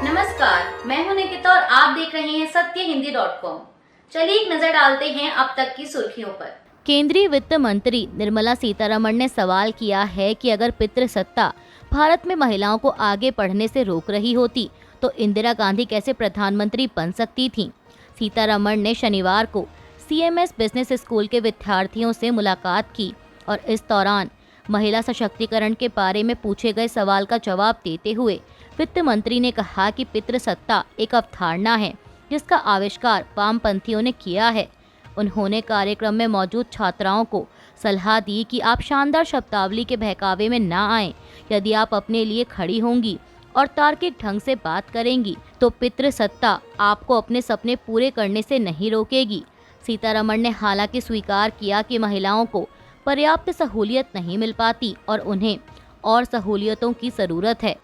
नमस्कार, मैं हूं निकिता और आप देख रहे हैं सत्यहिंदी.com। चलिए एक नजर डालते हैं अब तक की सुर्खियों पर। केंद्रीय वित्त मंत्री निर्मला सीतारमण ने सवाल किया है कि अगर पितृसत्ता भारत में महिलाओं को आगे बढ़ने से रोक रही होती तो इंदिरा गांधी कैसे प्रधानमंत्री बन सकती थीं। सीतारमण ने शनिवार को CMS बिजनेस स्कूल के विद्यार्थियों से मुलाकात की और इस दौरान महिला सशक्तिकरण के बारे में पूछे गए सवाल का जवाब देते हुए वित्त मंत्री ने कहा कि पितृसत्ता एक अवधारणा है जिसका आविष्कार वामपंथियों ने किया है। उन्होंने कार्यक्रम में मौजूद छात्राओं को सलाह दी कि आप शानदार शब्दावली के बहकावे में ना आएं। यदि आप अपने लिए खड़ी होंगी और तार्किक ढंग से बात करेंगी तो पितृसत्ता आपको अपने सपने पूरे करने से नहीं रोकेगी। सीतारमण ने हालांकि स्वीकार किया कि महिलाओं को पर्याप्त सहूलियत नहीं मिल पाती और उन्हें और सहूलियतों की जरूरत है।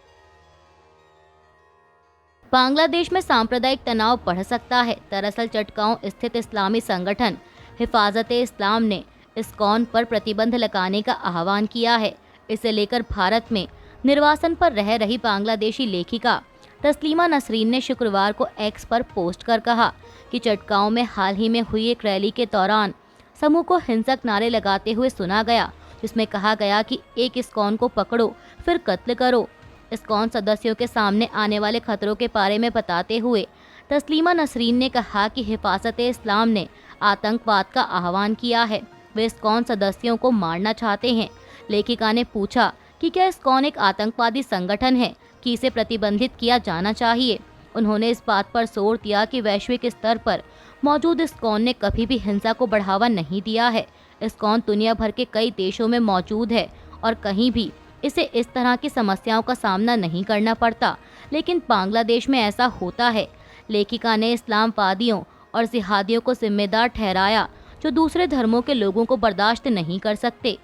बांग्लादेश में सांप्रदायिक तनाव बढ़ सकता है। दरअसल चटगांव स्थित इस्लामी संगठन हिफाजत-ए-इस्लाम ने इस्कॉन पर प्रतिबंध लगाने का आह्वान किया है। इसे लेकर भारत में निर्वासन पर रह रही बांग्लादेशी लेखिका तस्लीमा नसरीन ने शुक्रवार को एक्स पर पोस्ट कर कहा कि चटगांव में हाल ही में हुई एक रैली के दौरान समूह को हिंसक नारे लगाते हुए सुना गया, जिसमें कहा गया कि एक इस्कॉन को पकड़ो फिर कत्ल करो। इस्कॉन सदस्यों के सामने आने वाले खतरों के बारे में बताते हुए तस्लीमा नसरीन ने कहा कि हिफाजत-ए-इस्लाम ने आतंकवाद का आह्वान किया है। वे इस्कॉन सदस्यों को मारना चाहते हैं। लेखिका ने पूछा कि क्या इस्कॉन एक आतंकवादी संगठन है कि इसे प्रतिबंधित किया जाना चाहिए। उन्होंने इस बात पर जोर दिया कि वैश्विक स्तर पर मौजूद इस्कॉन ने कभी भी हिंसा को बढ़ावा नहीं दिया है। इस्कॉन दुनिया भर के कई देशों में मौजूद है और कहीं भी इसे इस तरह की समस्याओं का सामना नहीं करना पड़ता, लेकिन बांग्लादेश में ऐसा होता है। लेखिका ने इस्लामवादियों और जिहादियों को जिम्मेदार ठहराया जो दूसरे धर्मों के लोगों को बर्दाश्त नहीं कर सकते।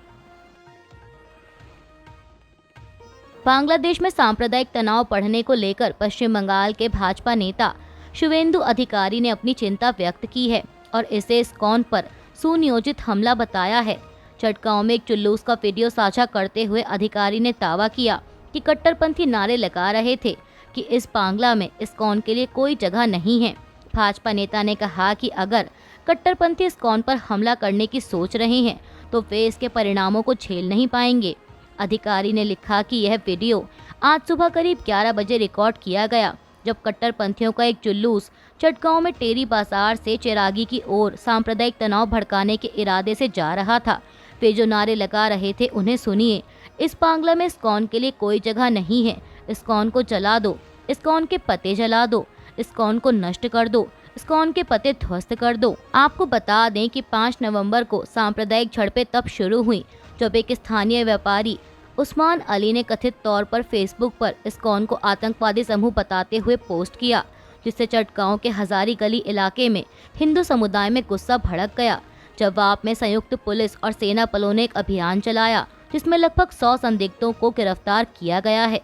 बांग्लादेश में सांप्रदायिक तनाव बढ़ने को लेकर पश्चिम बंगाल के भाजपा नेता शुवेंदु अधिकारी ने अपनी चिंता व्यक्त की है और इसे इस्कॉन पर सुनियोजित हमला बताया है। चटगांव में एक जुलूस का वीडियो साझा करते हुए अधिकारी ने दावा किया कि कट्टरपंथी नारे लगा रहे थे कि इस बांग्ला में इस्कॉन के लिए कोई जगह नहीं है। भाजपा नेता ने कहा कि अगर कट्टरपंथी इस्कॉन पर हमला करने की सोच रहे हैं तो वे इसके परिणामों को झेल नहीं पाएंगे। अधिकारी ने लिखा कि यह वीडियो आज सुबह करीब 11 बजे रिकॉर्ड किया गया, जब कट्टरपंथियों का एक जुलूस चटगांव में टेरी बाजार से चिरागी की ओर सांप्रदायिक तनाव भड़काने के इरादे से जा रहा था। वे जो नारे लगा रहे थे उन्हें सुनिए। इस बांग्ला में इस्कॉन के लिए कोई जगह नहीं है। इस्कॉन को जला दो, इस्कॉन के पते जला दो, इस्कॉन को नष्ट कर दो, इस्कॉन के पते ध्वस्त कर दो। आपको बता दें कि 5 नवंबर को सांप्रदायिक झड़पें तब शुरू हुई जब एक स्थानीय व्यापारी उस्मान अली ने कथित तौर पर फेसबुक पर इस्कॉन को आतंकवादी समूह बताते हुए पोस्ट किया, जिससे चटगांव के हजारी गली इलाके में हिंदू समुदाय में गुस्सा भड़क गया। जवाब में संयुक्त पुलिस और सेना बलों ने एक अभियान चलाया जिसमें लगभग 100 संदिग्धों को गिरफ्तार किया गया है।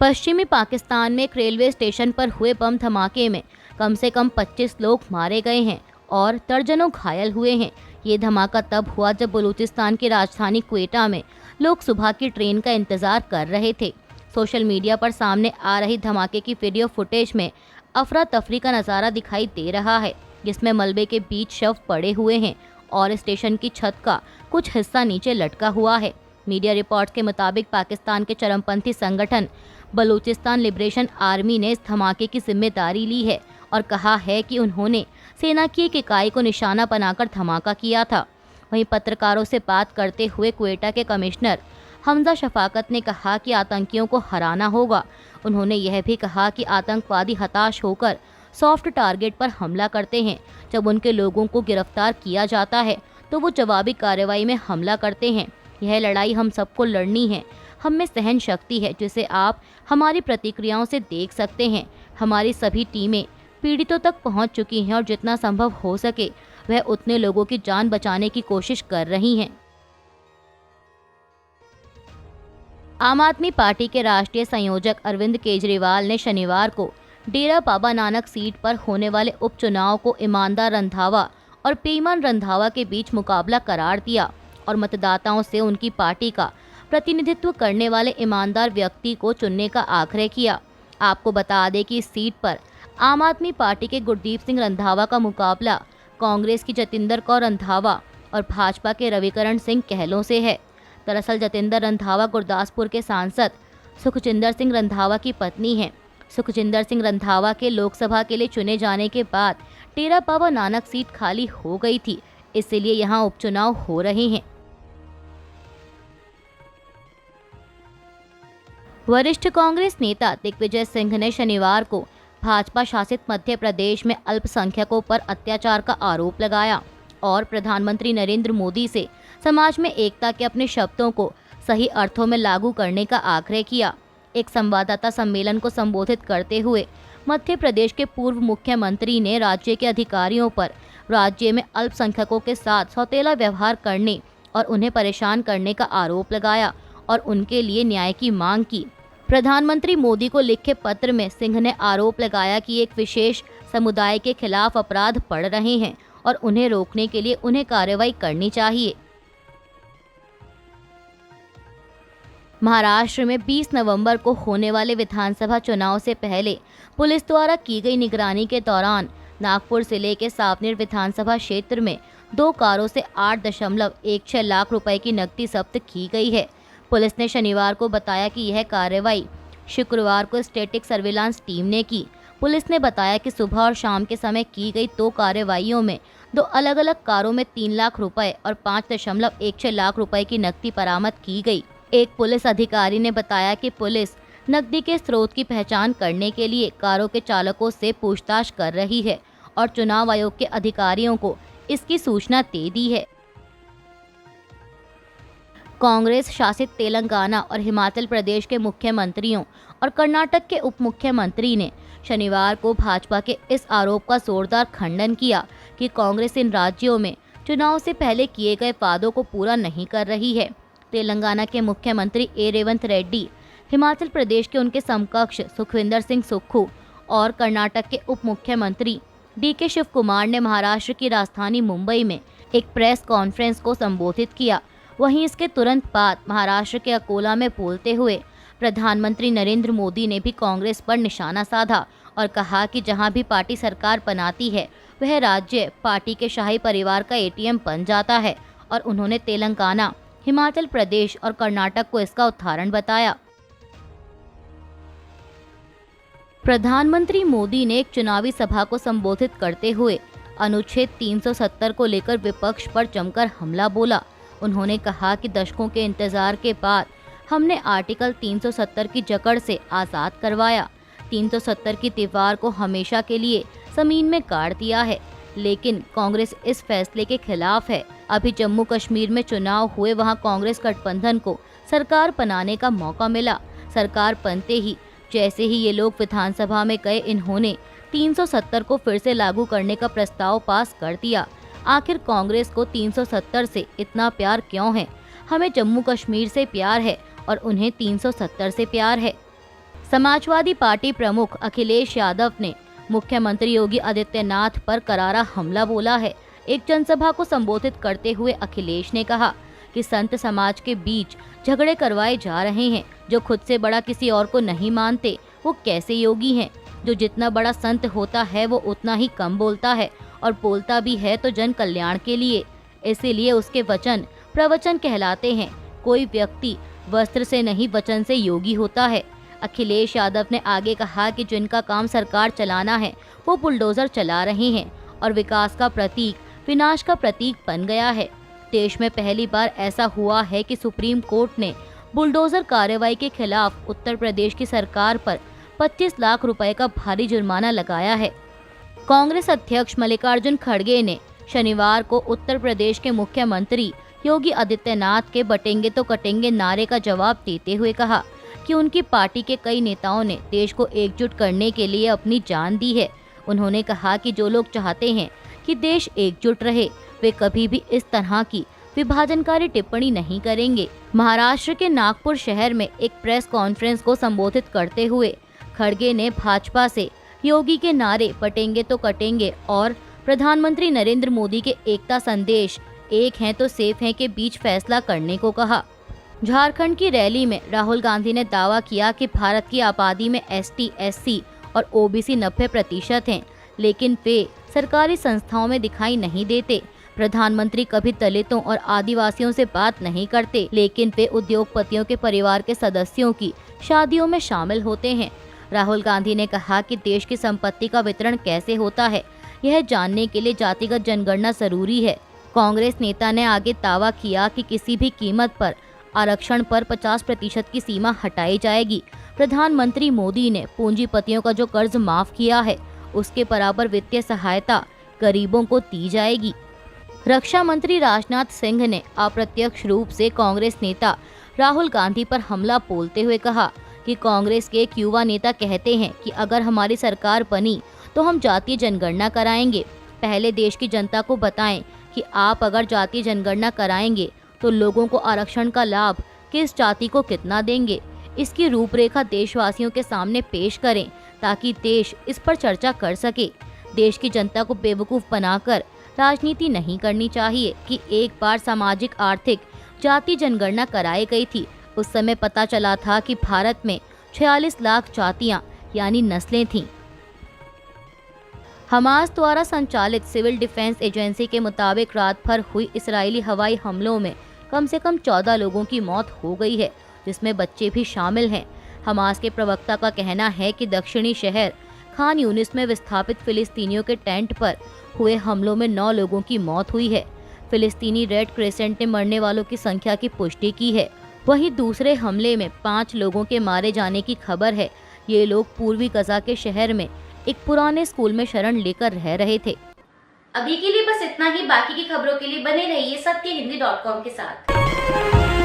पश्चिमी पाकिस्तान में एक रेलवे स्टेशन पर हुए बम धमाके में कम से कम 25 लोग मारे गए हैं और दर्जनों घायल हुए हैं। ये धमाका तब हुआ जब बलूचिस्तान की राजधानी क्वेटा में लोग सुबह की ट्रेन का इंतजार कर रहे थे। सोशल मीडिया पर सामने आ रही धमाके की वीडियो फुटेज में अफरा तफरी का नज़ारा दिखाई दे रहा है, जिसमें मलबे के बीच शव पड़े हुए हैं और स्टेशन की छत का कुछ हिस्सा नीचे लटका हुआ है। मीडिया रिपोर्ट्स के मुताबिक पाकिस्तान के चरमपंथी संगठन बलूचिस्तान लिबरेशन आर्मी ने इस धमाके की जिम्मेदारी ली है और कहा है कि उन्होंने सेना की एक इकाई को निशाना बनाकर धमाका किया था। वहीं पत्रकारों से बात करते हुए क्वेटा के कमिश्नर हमजा शफाकत ने कहा कि आतंकियों को हराना होगा। उन्होंने यह भी कहा कि आतंकवादी हताश होकर सॉफ्ट टारगेट पर हमला करते हैं। जब उनके लोगों को गिरफ्तार किया जाता है तो वो जवाबी कार्रवाई में हमला करते हैं। यह लड़ाई हम सबको लड़नी है। हम में सहन शक्ति है जिसे आप हमारी प्रतिक्रियाओं से देख सकते हैं। हमारी सभी टीमें पीड़ितों तक पहुंच चुकी हैं और जितना संभव हो सके वह उतने लोगों की जान बचाने की कोशिश कर रही हैं। आम आदमी पार्टी के राष्ट्रीय संयोजक अरविंद केजरीवाल ने शनिवार को डेरा बाबा नानक सीट पर होने वाले उपचुनाव को ईमानदार रंधावा और बेईमान रंधावा के बीच मुकाबला करार दिया और मतदाताओं से उनकी पार्टी का प्रतिनिधित्व करने वाले ईमानदार व्यक्ति को चुनने का आग्रह किया। आपको बता दें कि इस सीट पर आम आदमी पार्टी के गुरदीप सिंह रंधावा का मुकाबला कांग्रेस की जतिंदर कौर रंधावा और भाजपा के रविकरण सिंह कहलों से है। दरअसल जतिंदर रंधावा गुरदासपुर के सांसद सुखजिंदर सिंह रंधावा की पत्नी हैं। सुखजिंदर सिंह रंधावा के लोकसभा के लिए चुने जाने के बाद टेरा पावा नानक सीट खाली हो गई थी, इसलिए यहां उपचुनाव हो रहे हैं। वरिष्ठ कांग्रेस नेता दिग्विजय सिंह ने शनिवार को भाजपा शासित मध्य प्रदेश में अल्पसंख्यकों पर अत्याचार का आरोप लगाया और प्रधानमंत्री नरेंद्र मोदी से समाज में एकता के अपने शब्दों को सही अर्थों में लागू करने का आग्रह किया। एक संवाददाता सम्मेलन को संबोधित करते हुए मध्य प्रदेश के पूर्व मुख्यमंत्री ने राज्य के अधिकारियों पर राज्य में अल्पसंख्यकों के साथ सौतेला व्यवहार करने और उन्हें परेशान करने का आरोप लगाया और उनके लिए न्याय की मांग की। प्रधानमंत्री मोदी को लिखे पत्र में सिंह ने आरोप लगाया कि एक विशेष समुदाय के खिलाफ अपराध बढ़ रहे हैं और उन्हें रोकने के लिए उन्हें कार्रवाई करनी चाहिए। महाराष्ट्र में 20 नवंबर को होने वाले विधानसभा चुनाव से पहले पुलिस द्वारा की गई निगरानी के दौरान नागपुर जिले के सावनेर विधानसभा क्षेत्र में 2 कारों से 8.16 लाख रुपए की नकदी जब्त की गई है। पुलिस ने शनिवार को बताया कि यह कार्रवाई शुक्रवार को स्टैटिक सर्विलांस टीम ने की। पुलिस ने बताया कि सुबह और शाम के समय की गई 2 कार्रवाइयों में 2 अलग अलग कारों में 3 लाख रुपए और 5.16 लाख रुपए की नकदी बरामद की गई। एक पुलिस अधिकारी ने बताया कि पुलिस नकदी के स्रोत की पहचान करने के लिए कारों के चालकों से पूछताछ कर रही है और चुनाव आयोग के अधिकारियों को इसकी सूचना दे दी है। कांग्रेस शासित तेलंगाना और हिमाचल प्रदेश के मुख्यमंत्रियों और कर्नाटक के उप मुख्यमंत्री ने शनिवार को भाजपा के इस आरोप का जोरदार खंडन किया कि कांग्रेस इन राज्यों में चुनाव से पहले किए गए वादों को पूरा नहीं कर रही है। तेलंगाना के मुख्यमंत्री ए रेवंत रेड्डी, हिमाचल प्रदेश के उनके समकक्ष सुखविंदर सिंह सुक्खू और कर्नाटक के उप मुख्यमंत्री डीके शिव कुमार ने महाराष्ट्र की राजधानी मुंबई में एक प्रेस कॉन्फ्रेंस को संबोधित किया। वहीं इसके तुरंत बाद महाराष्ट्र के अकोला में बोलते हुए प्रधानमंत्री नरेंद्र मोदी ने भी कांग्रेस पर निशाना साधा और कहा कि जहां भी पार्टी सरकार बनाती है वह राज्य पार्टी के शाही परिवार का एटीएम बन जाता है और उन्होंने तेलंगाना, हिमाचल प्रदेश और कर्नाटक को इसका उदाहरण बताया। प्रधानमंत्री मोदी ने एक चुनावी सभा को संबोधित करते हुए अनुच्छेद 370 को लेकर विपक्ष पर जमकर हमला बोला। उन्होंने कहा कि दशकों के इंतजार के बाद हमने आर्टिकल 370 की जकड़ से आज़ाद करवाया। 370 की दीवार को हमेशा के लिए जमीन में गाड़ दिया है, लेकिन कांग्रेस इस फैसले के खिलाफ है। अभी जम्मू कश्मीर में चुनाव हुए, वहां कांग्रेस गठबंधन को सरकार बनाने का मौका मिला। सरकार बनते ही जैसे ही ये लोग विधानसभा में गए, इन्होंने 370 को फिर से लागू करने का प्रस्ताव पास कर दिया। आखिर कांग्रेस को 370 से इतना प्यार क्यों है? हमें जम्मू कश्मीर से प्यार है और उन्हें 370 से प्यार है। समाजवादी पार्टी प्रमुख अखिलेश यादव ने मुख्यमंत्री योगी आदित्यनाथ पर करारा हमला बोला है। एक जनसभा को संबोधित करते हुए अखिलेश ने कहा कि संत समाज के बीच झगड़े करवाए जा रहे हैं। जो खुद से बड़ा किसी और को नहीं मानते वो कैसे योगी हैं? जो जितना बड़ा संत होता है वो उतना ही कम बोलता है और बोलता भी है तो जन कल्याण के लिए, इसीलिए उसके वचन प्रवचन कहलाते हैं। कोई व्यक्ति वस्त्र से नहीं वचन से योगी होता है। अखिलेश यादव ने आगे कहा कि जिनका काम सरकार चलाना है वो बुलडोजर चला रहे हैं और विकास का प्रतीक विनाश का प्रतीक बन गया है। देश में पहली बार ऐसा हुआ है कि सुप्रीम कोर्ट ने बुलडोजर कार्रवाई के खिलाफ उत्तर प्रदेश की सरकार पर 25 लाख रुपए का भारी जुर्माना लगाया है। कांग्रेस अध्यक्ष मल्लिकार्जुन खड़गे ने शनिवार को उत्तर प्रदेश के मुख्यमंत्री योगी आदित्यनाथ के बटेंगे तो कटेंगे नारे का जवाब देते हुए कहा कि उनकी पार्टी के कई नेताओं ने देश को एकजुट करने के लिए अपनी जान दी है। उन्होंने कहा कि जो लोग चाहते हैं कि देश एकजुट रहे वे कभी भी इस तरह की विभाजनकारी टिप्पणी नहीं करेंगे। महाराष्ट्र के नागपुर शहर में एक प्रेस कॉन्फ्रेंस को संबोधित करते हुए खड़गे ने भाजपा से योगी के नारे बटेंगे तो कटेंगे और प्रधानमंत्री नरेंद्र मोदी के एकता संदेश एक हैं तो सेफ हैं के बीच फैसला करने को कहा। झारखंड की रैली में राहुल गांधी ने दावा किया कि भारत की आबादी में एसटी, एससी और ओबीसी 90% हैं, लेकिन वे सरकारी संस्थाओं में दिखाई नहीं देते। प्रधानमंत्री कभी दलितों और आदिवासियों से बात नहीं करते, लेकिन वे उद्योगपतियों के परिवार के सदस्यों की शादियों में शामिल होते हैं। राहुल गांधी ने कहा कि देश की संपत्ति का वितरण कैसे होता है, यह जानने के लिए जातिगत जनगणना जरूरी है। कांग्रेस नेता ने आगे दावा किया कि किसी भी कीमत पर आरक्षण पर 50% की सीमा हटाई जाएगी। प्रधानमंत्री मोदी ने पूंजीपतियों का जो कर्ज माफ किया है, उसके बराबर वित्तीय सहायता गरीबों को दी जाएगी। रक्षा मंत्री राजनाथ सिंह ने अप्रत्यक्ष रूप से कांग्रेस नेता राहुल गांधी पर हमला बोलते हुए कहा कि कांग्रेस के एक युवा नेता कहते हैं कि अगर हमारी सरकार बनी तो हम जातीय जनगणना कराएंगे। पहले देश की जनता को बताएं कि आप अगर जातीय जनगणना कराएंगे तो लोगों को आरक्षण का लाभ किस जाति को कितना देंगे, इसकी रूपरेखा देशवासियों के सामने पेश करें ताकि देश इस पर चर्चा कर सके। देश की जनता को बेवकूफ़ बनाकर राजनीति नहीं करनी चाहिए कि एक बार सामाजिक आर्थिक जाति जनगणना कराई गई थी, उस समय पता चला था कि भारत में 46 लाख जातियां यानी नस्लें थीं। हमास द्वारा संचालित सिविल डिफेंस एजेंसी के मुताबिक रात भर हुई इजरायली हवाई हमलों में कम से कम 14 लोगों की मौत हो गई है, जिसमें बच्चे भी शामिल हैं। हमास के प्रवक्ता का कहना है कि दक्षिणी शहर खान यूनिस में विस्थापित फिलिस्तीनियों के टेंट पर हुए हमलों में 9 लोगों की मौत हुई है। फिलिस्तीनी रेड क्रिसेंट ने मरने वालों की संख्या की पुष्टि की है। वहीं दूसरे हमले में 5 लोगों के मारे जाने की खबर है। ये लोग पूर्वी गजा के शहर में एक पुराने स्कूल में शरण लेकर रह रहे थे। अभी के लिए बस इतना ही। बाकी की खबरों के लिए बने रहिए सत्यहिंदी.com के साथ।